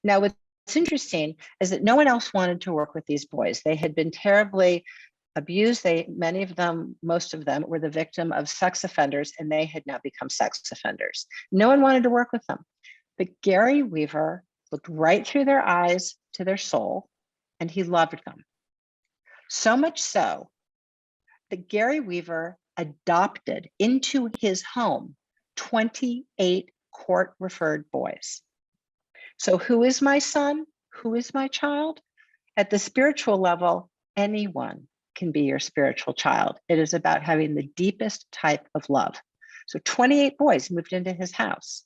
Speaker 2: Now, what's interesting is that no one else wanted to work with these boys. They had been terribly abused. Most of them were the victim of sex offenders, and they had now become sex offenders. No one wanted to work with them. But Gary Weaver looked right through their eyes, to their soul, and he loved them. So much so that Gary Weaver adopted into his home 28 court-referred boys. So who is my son? Who is my child? At the spiritual level, anyone can be your spiritual child. It is about having the deepest type of love. So 28 boys moved into his house.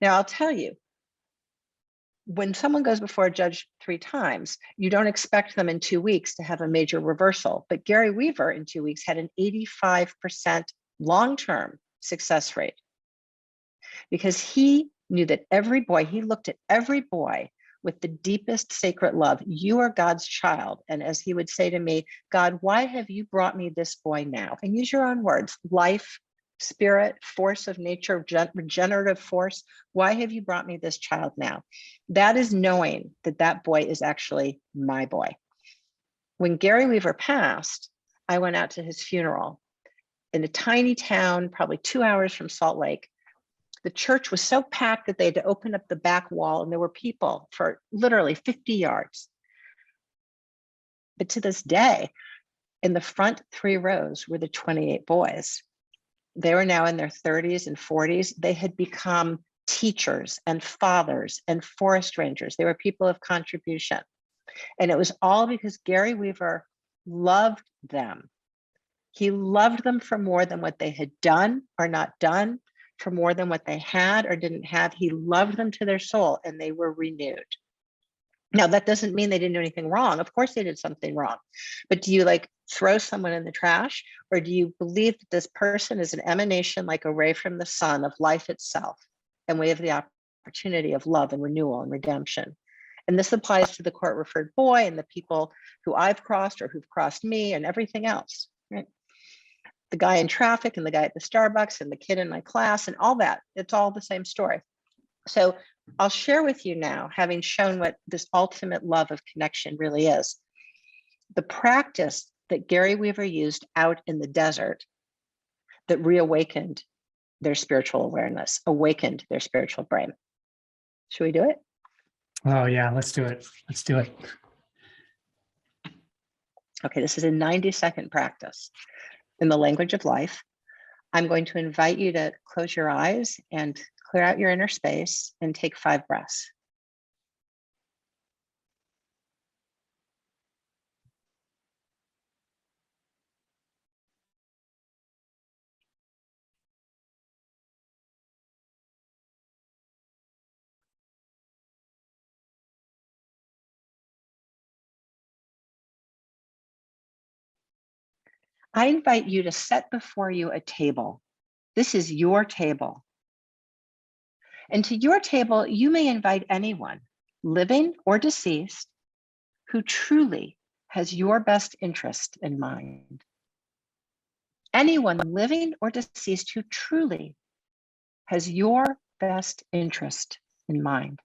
Speaker 2: Now, I'll tell you, when someone goes before a judge 3 times, you don't expect them in 2 weeks to have a major reversal. But Gary Weaver in 2 weeks had an 85% long-term success rate because he knew that every boy, he looked at every boy with the deepest sacred love. You are God's child. And as he would say to me, God, why have you brought me this boy now? And use your own words, life, spirit, force of nature, regenerative force. Why have you brought me this child now? That is knowing that that boy is actually my boy. When Gary Weaver passed, I went out to his funeral in a tiny town, probably 2 hours from Salt Lake. The church was so packed that they had to open up the back wall, and there were people for literally 50 yards. But to this day, in the front 3 rows were the 28 boys. They were now in their 30s and 40s. They had become teachers and fathers and forest rangers. They were people of contribution. And it was all because Gary Weaver loved them. He loved them for more than what they had done or not done, for more than what they had or didn't have. He loved them to their soul, and they were renewed. Now, that doesn't mean they didn't do anything wrong. Of course they did something wrong. But do you like throw someone in the trash? Or do you believe that this person is an emanation, like a ray from the sun of life itself? And we have the opportunity of love and renewal and redemption. And this applies to the court-referred boy and the people who I've crossed or who've crossed me and everything else, right? The guy in traffic and the guy at the Starbucks and the kid in my class and all that. It's all the same story. So I'll share with you now, having shown what this ultimate love of connection really is, the practice that Gary Weaver used out in the desert that reawakened their spiritual awareness, awakened their spiritual brain. Should we do it?
Speaker 1: Oh yeah, let's do it. Let's do it.
Speaker 2: Okay, this is a 90-second practice in the language of life. I'm going to invite you to close your eyes and clear out your inner space and take 5 breaths. I invite you to set before you a table. This is your table. And to your table, you may invite anyone, living or deceased, who truly has your best interest in mind. Anyone living or deceased who truly has your best interest in mind.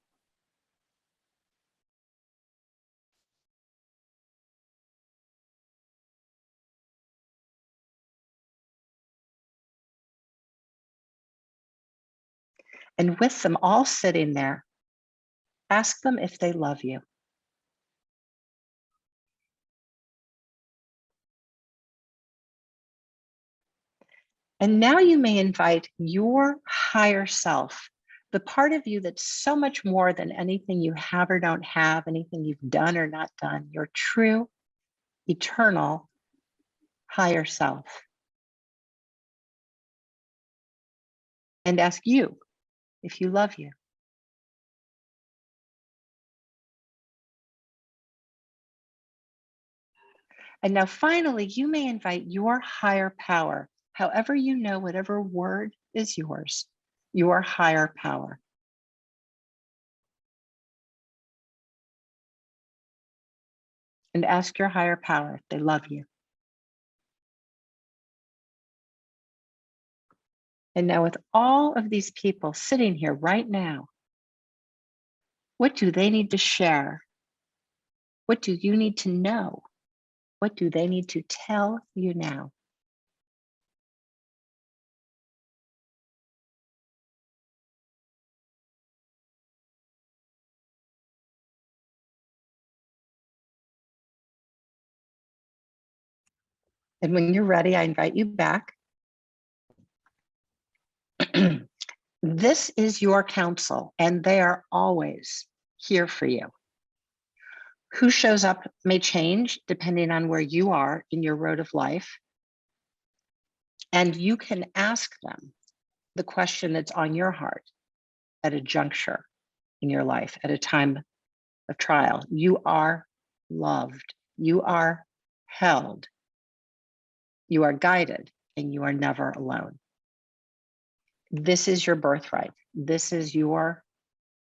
Speaker 2: And with them all sitting there, ask them if they love you. And now you may invite your higher self, the part of you that's so much more than anything you have or don't have, anything you've done or not done, your true, eternal, higher self. And ask you if you love you. And now finally, you may invite your higher power, however you know whatever word is yours, your higher power. And ask your higher power if they love you. And now with all of these people sitting here right now, what do they need to share? What do you need to know? What do they need to tell you now? And when you're ready, I invite you back. This is your counsel, and they are always here for you. Who shows up may change depending on where you are in your road of life. And you can ask them the question that's on your heart at a juncture in your life, at a time of trial. You are loved, you are held, you are guided, and you are never alone. This is your birthright. This is your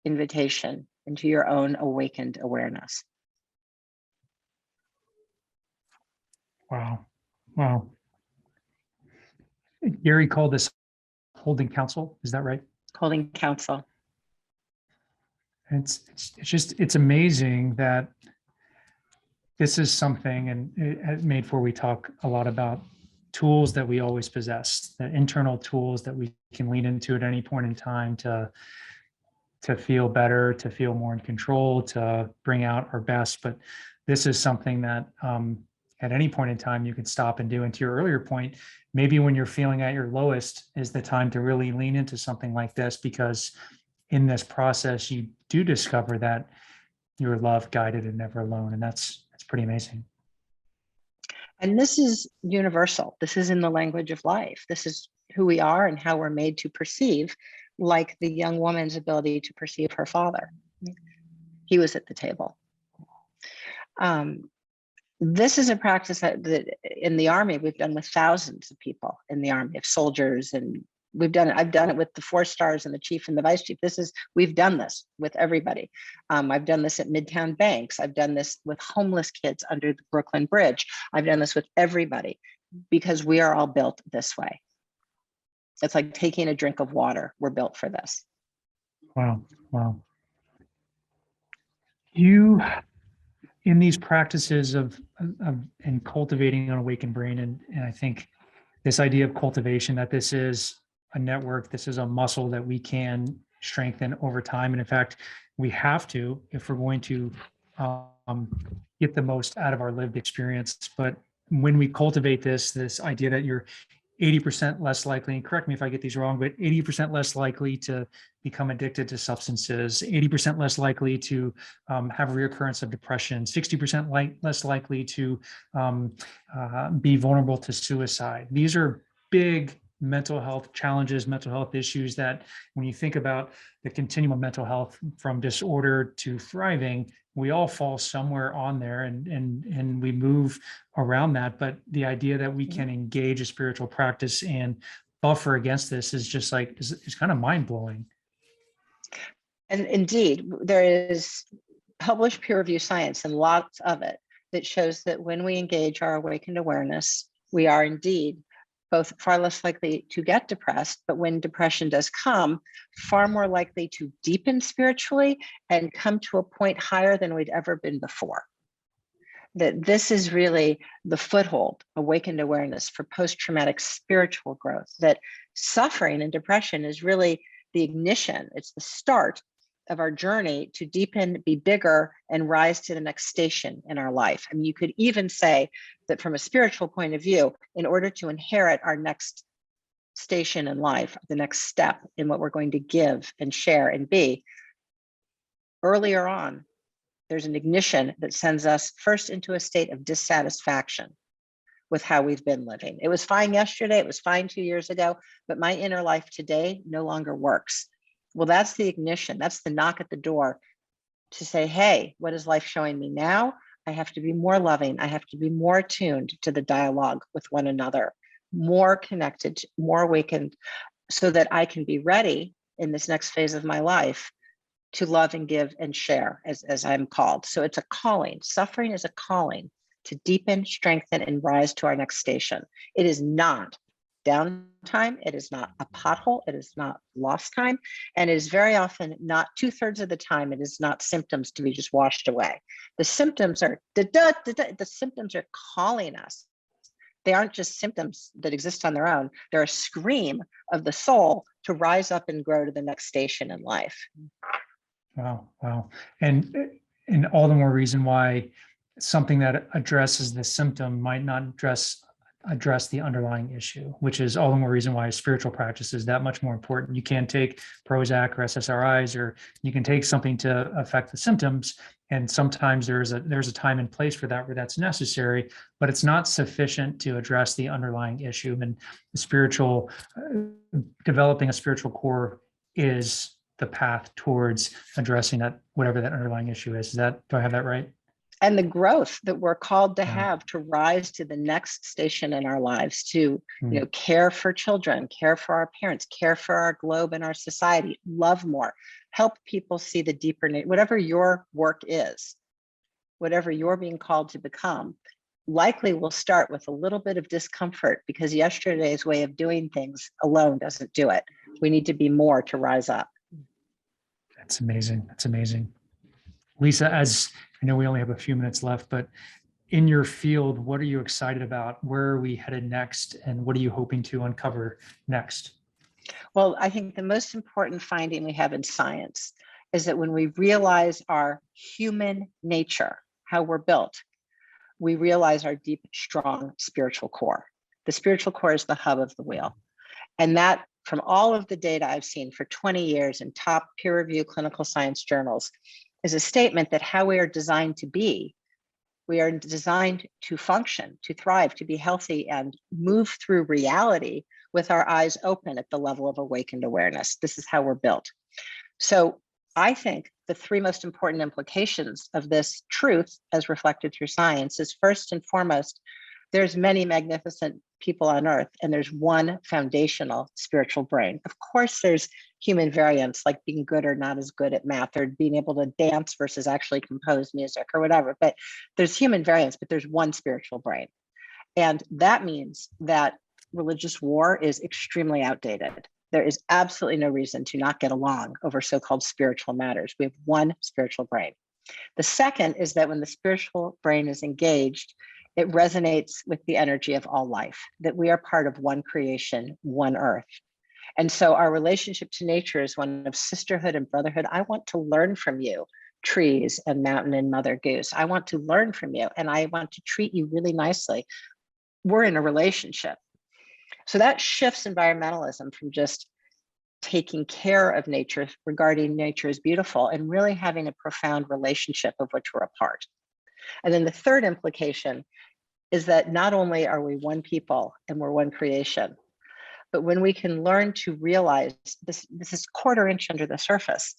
Speaker 2: invitation into your own awakened awareness.
Speaker 1: Wow. Wow. Gary called this holding counsel. Is that right?
Speaker 2: Holding counsel.
Speaker 1: It's amazing that this is something, and at Madefor we talk a lot about tools that we always possess, the internal tools that we can lean into at any point in time to feel better, to feel more in control, to bring out our best. But this is something that at any point in time you can stop and do. And to your earlier point, maybe when you're feeling at your lowest is the time to really lean into something like this, because in this process you do discover that you're loved, guided, and never alone. And that's pretty amazing.
Speaker 2: And this is universal. This is in the language of life. This is who we are and how we're made to perceive, like the young woman's ability to perceive her father. He was at the table. This is a practice that in the Army, we've done with thousands of people in the Army, of soldiers, and I've done it with the 4 stars and the chief and the vice chief. We've done this with everybody. I've done this at Midtown banks. I've done this with homeless kids under the Brooklyn Bridge. I've done this with everybody, because we are all built this way. It's like taking a drink of water. We're built for this.
Speaker 1: Wow. Wow. You, in these practices of and cultivating an awakened brain, and I think this idea of cultivation, that this is a network, this is a muscle that we can strengthen over time. And in fact, we have to, if we're going to get the most out of our lived experience. But when we cultivate this idea that you're 80% less likely, and correct me if I get these wrong, but 80% less likely to become addicted to substances, 80% less likely to have a reoccurrence of depression, 60% less likely to be vulnerable to suicide. These are big mental health challenges, mental health issues that when you think about the continuum of mental health from disorder to thriving, we all fall somewhere on there, and we move around that. But the idea that we can engage a spiritual practice and buffer against this is just like, it's kind of mind blowing.
Speaker 2: And indeed, there is published peer-reviewed science, and lots of it, that shows that when we engage our awakened awareness, we are indeed both far less likely to get depressed, but when depression does come, far more likely to deepen spiritually and come to a point higher than we'd ever been before. That this is really the foothold, awakened awareness, for post-traumatic spiritual growth, that suffering and depression is really the ignition. It's the start of our journey to deepen, be bigger, and rise to the next station in our life. I mean, you could even say that from a spiritual point of view, in order to inherit our next station in life, the next step in what we're going to give and share and be, earlier on, there's an ignition that sends us first into a state of dissatisfaction with how we've been living. It was fine yesterday, it was fine 2 years ago, but my inner life today no longer works. Well, that's the ignition. That's the knock at the door to say, hey, what is life showing me now? I have to be more loving. I have to be more attuned to the dialogue with one another, more connected, more awakened, so that I can be ready in this next phase of my life to love and give and share as I'm called. So it's a calling. Suffering is a calling to deepen, strengthen, and rise to our next station. It is not downtime. It is not a pothole. It is not lost time. And it is very often not 2/3 of the time. It is not symptoms to be just washed away. The symptoms are the symptoms are calling us. They aren't just symptoms that exist on their own. They're a scream of the soul to rise up and grow to the next station in life.
Speaker 1: Wow. Wow. And all the more reason why something that addresses the symptom might not address address the underlying issue, which is all the more reason why a spiritual practice is that much more important. You can't take Prozac or SSRIs, or you can take something to affect the symptoms. And sometimes there's a time and place for that where that's necessary, but it's not sufficient to address the underlying issue. And the spiritual, developing a spiritual core is the path towards addressing that, whatever that underlying issue is. Do I have that right?
Speaker 2: And the growth that we're called to
Speaker 1: Yeah.
Speaker 2: have to rise to the next station in our lives, to
Speaker 1: Mm.
Speaker 2: care for children, care for our parents, care for our globe and our society, love more, help people see the deeper nature, whatever your work is, whatever you're being called to become, likely will start with a little bit of discomfort, because yesterday's way of doing things alone doesn't do it. We need to be more to rise up.
Speaker 1: That's amazing. That's amazing. Lisa, as I know we only have a few minutes left, but in your field, what are you excited about? Where are we headed next? And what are you hoping to uncover next?
Speaker 2: Well, I think the most important finding we have in science is that when we realize our human nature, how we're built, we realize our deep, strong spiritual core. The spiritual core is the hub of the wheel. And that, from all of the data I've seen for 20 years in top peer-reviewed clinical science journals, is a statement that how we are designed to be, we are designed to function, to thrive, to be healthy, and move through reality with our eyes open at the level of awakened awareness. This is how we're built. So I think the three most important implications of this truth, as reflected through science, is first and foremost, there's many magnificent people on earth, and there's one foundational spiritual brain. Of course, there's human variance, like being good or not as good at math, or being able to dance versus actually compose music or whatever. But there's human variance, but there's one spiritual brain. And that means that religious war is extremely outdated. There is absolutely no reason to not get along over so-called spiritual matters. We have one spiritual brain. The second is that when the spiritual brain is engaged, it resonates with the energy of all life, that we are part of one creation, one earth. And so our relationship to nature is one of sisterhood and brotherhood. I want to learn from you, trees and mountain and mother goose. I want to learn from you, and I want to treat you really nicely. We're in a relationship. So that shifts environmentalism from just taking care of nature, regarding nature as beautiful, and really having a profound relationship of which we're a part. And then the third implication is that not only are we one people and we're one creation, but when we can learn to realize this is quarter inch under the surface,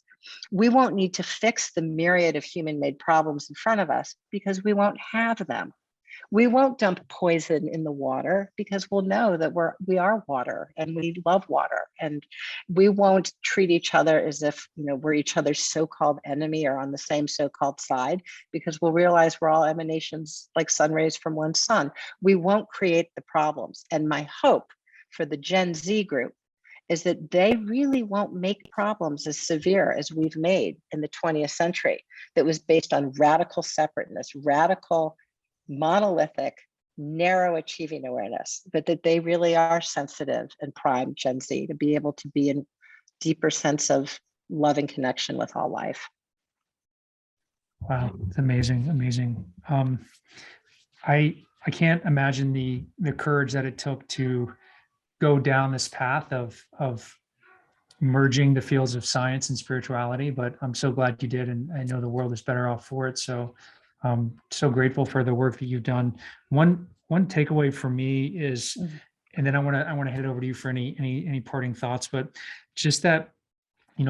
Speaker 2: we won't need to fix the myriad of human-made problems in front of us, because we won't have them. We won't dump poison in the water, because we'll know that we are water and we love water. And we won't treat each other as if we're each other's so-called enemy or on the same so-called side, because we'll realize we're all emanations like sun rays from one sun. We won't create the problems. And my hope for the Gen Z group is that they really won't make problems as severe as we've made in the 20th century, that was based on radical separateness, radical monolithic, narrow achieving awareness, but that they really are sensitive and primed Gen Z to be able to be in deeper sense of love and connection with all life.
Speaker 1: Wow, it's amazing, amazing. I can't imagine the courage that it took to go down this path of merging the fields of science and spirituality, but I'm so glad you did, and I know the world is better off for it. So I'm so grateful for the work that you've done. One takeaway for me is, and then I want to head over to you for any parting thoughts, but just that,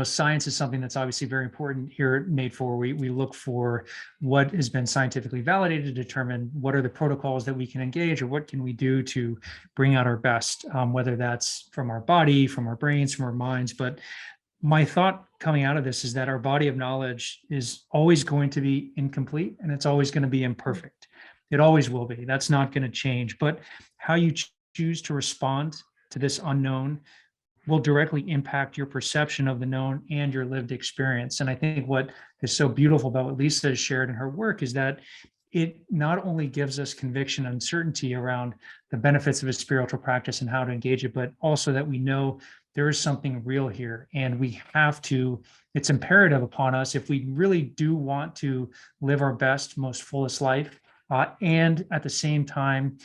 Speaker 1: science is something that's obviously very important here at Madefor. We look for what has been scientifically validated to determine what are the protocols that we can engage, or what can we do to bring out our best, whether that's from our body, from our brains, from our minds. But my thought coming out of this is that our body of knowledge is always going to be incomplete, and it's always going to be imperfect. It always will be. That's not going to change. But how you choose to respond to this unknown will directly impact your perception of the known and your lived experience. And I think what is so beautiful about what Lisa has shared in her work is that it not only gives us conviction and certainty around the benefits of a spiritual practice and how to engage it, but also that we know there is something real here. And we have to, it's imperative upon us, if we really do want to live our best, most fullest life, and at the same time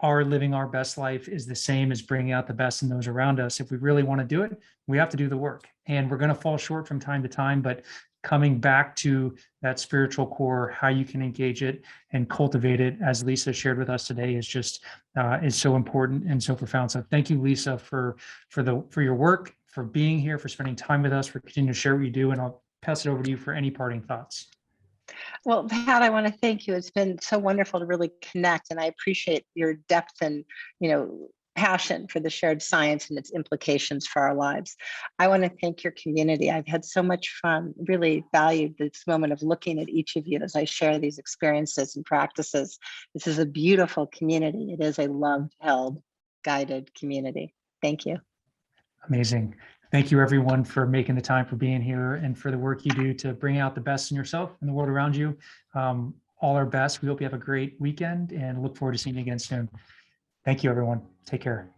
Speaker 1: our living our best life is the same as bringing out the best in those around us. If we really want to do it, we have to do the work, and we're going to fall short from time to time, but coming back to that spiritual core, how you can engage it and cultivate it, as Lisa shared with us today, is just is so important and so profound. So thank you, Lisa, for your work, for being here, for spending time with us, for continuing to share what you do. And I'll pass it over to you for any parting thoughts.
Speaker 2: Well, Pat, I want to thank you. It's been so wonderful to really connect, and I appreciate your depth and, passion for the shared science and its implications for our lives. I want to thank your community. I've had so much fun, really valued this moment of looking at each of you as I share these experiences and practices. This is a beautiful community. It is a loved, held, guided community. Thank you.
Speaker 1: Amazing. Thank you, everyone, for making the time, for being here, and for the work you do to bring out the best in yourself and the world around you. All our best. We hope you have a great weekend and look forward to seeing you again soon. Thank you, everyone. Take care.